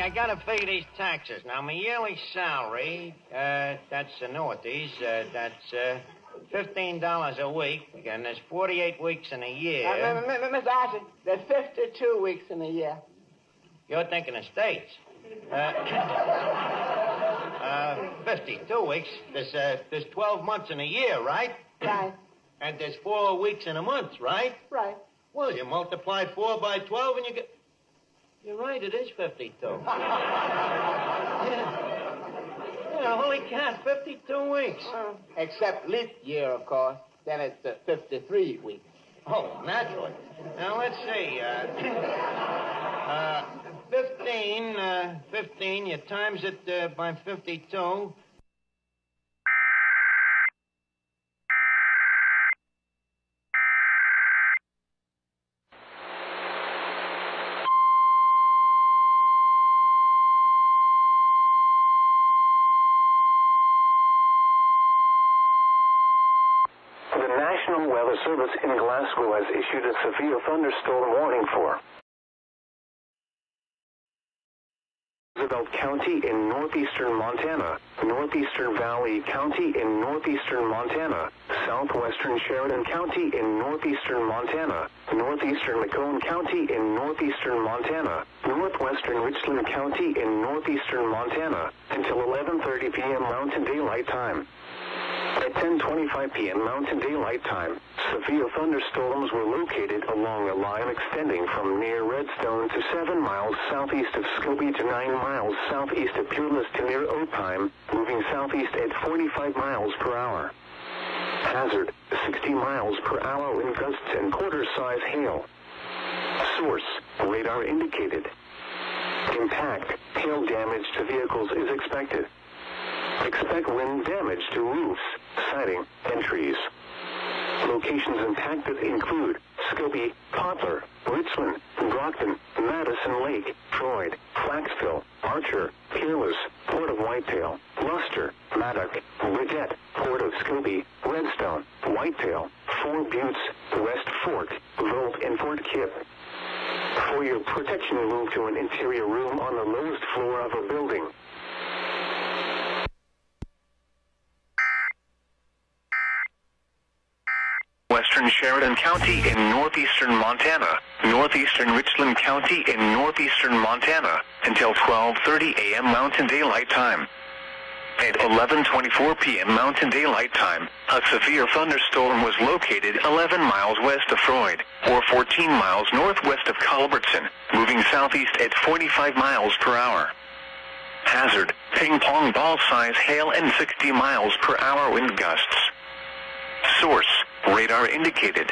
I gotta pay these taxes. Now, my yearly salary, that's annuities, that's $15 a week, and there's 48 weeks in a year. Mr. Archie, there's 52 weeks in a year. You're thinking of states. 52 weeks. There's 12 months in a year, right? Right. And there's 4 weeks in a month, right? Right. Well, you multiply 4 by 12 and you get... You're right, it is 52. Yeah, holy cat, 52 weeks. Except leap year, of course. Then it's 53 weeks. Oh, naturally. Now, let's see. 15, you times it by 52. The National Weather Service in Glasgow has issued a severe thunderstorm warning for Roosevelt County in northeastern Montana, northeastern Valley County in northeastern Montana, southwestern Sheridan County in northeastern Montana, northeastern Macomb County in northeastern Montana, northwestern Richland County in northeastern Montana, until 11:30 p.m. Mountain Daylight Time. At 10:25 p.m. Mountain Daylight Time, severe thunderstorms were located along a line extending from near Redstone to 7 miles southeast of Scobie to 9 miles southeast of Peerless to near Opine, moving southeast at 45 miles per hour. Hazard, 60 miles per hour in gusts and quarter-size hail. Source, radar indicated. Impact, hail damage to vehicles is expected. Expect wind damage to roofs, siding, and trees. Locations impacted include Scobie, Poplar, Richland, Brockton, Madison Lake, Floyd, Flaxville, Archer, Peerless, Port of Whitetail, Luster, Maddock, Bridette, Port of Scobie, Redstone, Whitetail, Fort Buttes, West Fork, Volt, and Fort Kipp. For your protection, move to an interior room on the lowest floor of a building. Western Sheridan County in northeastern Montana, northeastern Richland County in northeastern Montana, until 12:30 a.m. Mountain Daylight Time. At 11:24 p.m. Mountain Daylight Time, a severe thunderstorm was located 11 miles west of Freud, or 14 miles northwest of Culbertson, moving southeast at 45 miles per hour. Hazard, ping-pong ball-size hail and 60 miles per hour wind gusts. Source, radar indicated.